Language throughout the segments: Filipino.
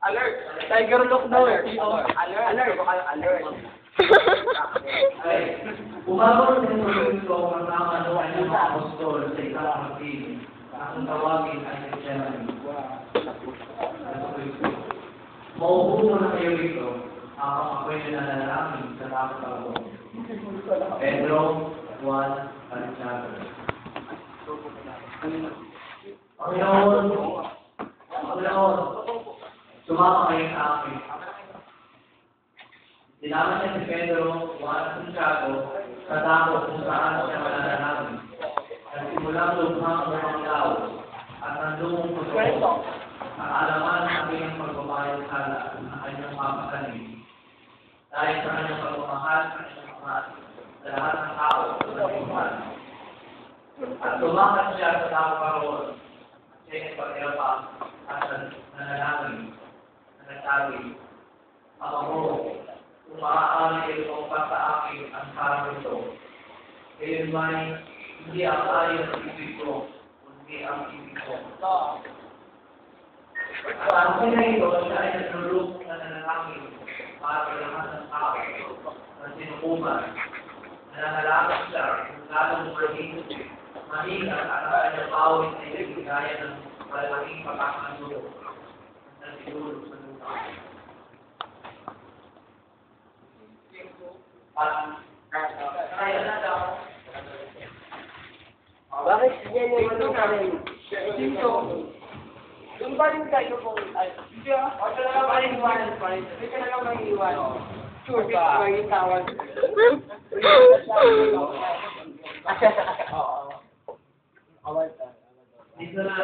Alert! Tiger look daw eh. Alert! Alert! Umabot din ko ang tama ng kanyang mga apostol sa isang kapatid. Ang tawagin ay si Jeremy. Mauupo na kayo rito habang ako'y nananalangin sa takot ako. Pedro 1, Santiago. Panginoon, sumama kayo sa akin. Sinama niya si Pedro 1, Santiago sa takot kung saan siya mananalangin. Nagsimulang lumang mga tao at nandungong puso ang alaman ng kanyang pagbabayad sala ng kanyang mapakanin. Dahil sa kanyang pagmamahal sa kanyang mga sa lahat ng tao sa nagsimpan. At lumakas siya sa tao karoon at siya'y pag-irapang at nanalangin na nagsabi, Ama mo, kung maaari kayo pagpas sa akin ang sarang ito, kayo may hindi ang ayon ng ibig ko, kundi ang ibig ko. Ang kanya ito, siya ay naglulog na nanalangin para sa lahat ng tao na sinukuman. Nananalangin siya kung lalong mahinga at ang kanyang pawis ay nagigaya ng malaking pagkakando na siguro sa lupa. Kaya na daw. Bakit yan yung ano ka rin? Dito. Doon pa rin kayo kung... Dito. O talaga pa rin iwan. Dito na lang may iwan. Sure ba? May tawag. Oo. Dito na.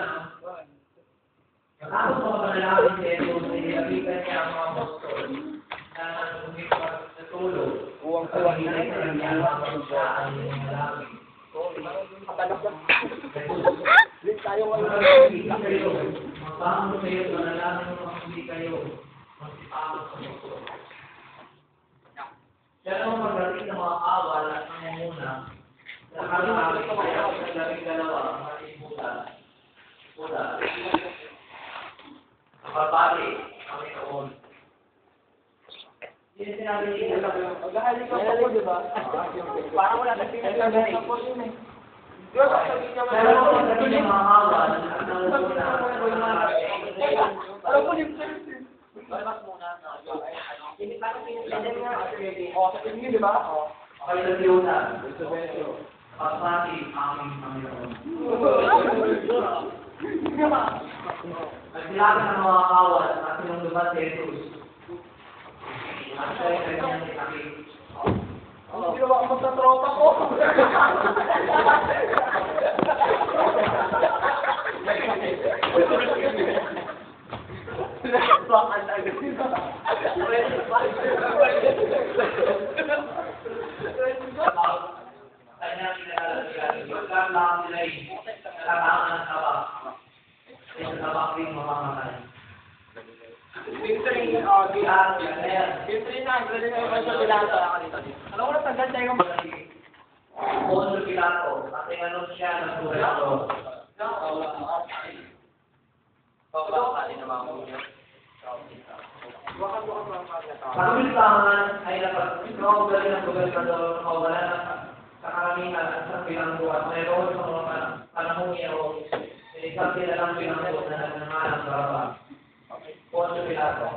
Matapos mga panalangin sa ito, nililapitan niya ang mga apostol na natulog. Uwang-uwang hinay sa kanya ang siya ang nanalangin. Din tayo Magpahamon kayo, manalangin mo kung hindi kayo magsipakot sa mundo. Siya naman pagdating ng mga awal at nangunguna, sa kami kaya sa labing dalawa, maraming mula. Kapapali, kami noon. Hindi sinabi niya, maghahali ka pa po, di ba? Parang wala na pinagagaling. pero kung pagdating ng mga awal at nangunguna, alam mo yung service. Balak muna. Hindi parang pinagagaling nga. O, sa inyo, di ba? okay sa Tiyona, pagpati aming Panginoon. Nagsilakan ng mga awal at sinunduban si Jesus. At siya ay kanyang sinakit. Ginawa mo sa tropa ko. Bakit agad sila? Kanya kinalagyan. Magkang lang nila yung kailangan ng tabak. Yung tabak rin mamamatay. Pinturin na, pwede na yung sa Pilato. Alam mo na, tagal tayo yung... Poncio Pilato, at tinanong siya ng Pilato. Pagkilitangan ay napag-ikawagali ng gobernador na mawala sa karamihan at sa bilanggo at mayroon sa mga panahong iyon, isang sila lang bilanggo na nagnangalang Barabas. Poncio Pilato.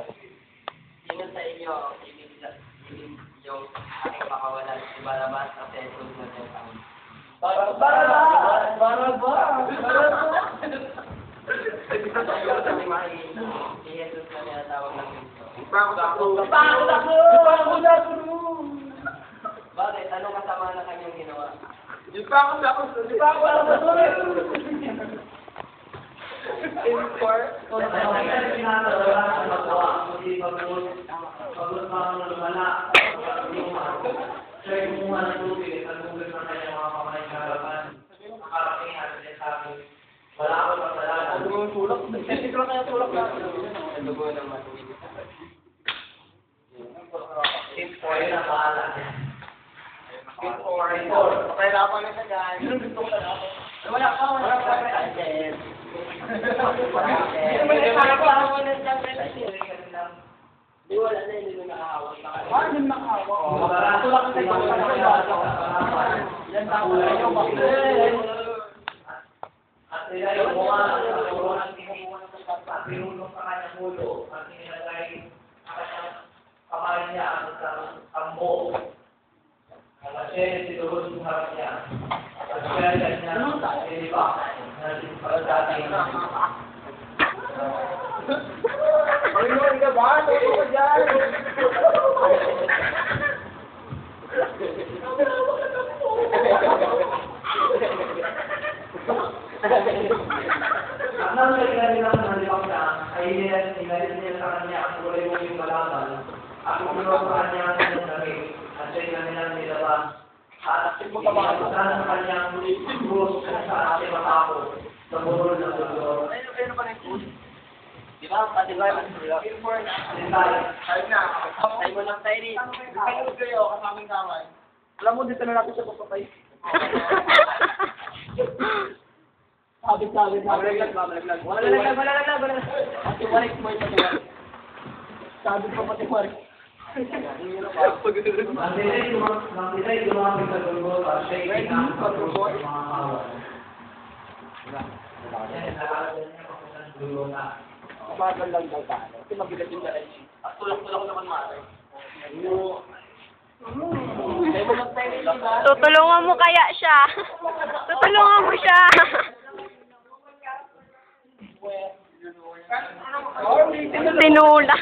Sino sa inyo, ibig yung aking makawalan, si Barabas at Jesus na tinatawag. Barabas! Si Jesus na tinatawag ng Kristo. Bakit? Anong kasama na kanyang ginawa? Siya ay kumuha ng tubig at nagugod ng kanyang mga kamay sa harapan. Karamihan niya sa akin. Wala ako pagdalaga. Tulak. Siguro kaya tulak na. Ang dugo ng matuwid. Kaya na paala. Pahirapan na siya dyan. Wala ka. Di wala na, hindi mo nakahawak. Ano nakahawak? Tulak sa Yan tao kayo, bakit? At sila yung mga ang pinulong sa kanyang ulo at inilagay ang kanyang kamay niya ang tambo. Ang asyere sinulod sa harap niya. At siya niya nilipa na pagdating. Panginoon ka ba? Tulong ka dyan! Ang nangyayon nilang nalipang niya ay inalis niya sa kanya ang kulay mong yung malaman at umunod sa kanya ang kanyang damit at siya nilang nilaba at inutusan sa kanyang krus kung saan siya matako sa burol ng mundo. Ano pa na yung food? Di ba? Pati ba? Alintay. Ayun na. Tayo mo lang tayo rin. Kaya kayo, kasaming kamay. Alam mo, dito na natin siya papatay. Sabit. Mamalaglag. Wala. Pati warik mo yung pati. Sabit pa pati warik. Nang dilay lumapit sa gulo at siya'y kinakapagod sa mga kawan. Yan, nalagyan niya papunta ng gulo na. Kabagal lang daw tayo. Kasi mabigat yung dahil. At tulak-tulak naman mati. Tayo mo lang tayo rin, diba? Tutulungan mo kaya siya. Tutulungan mo siya. Tinula.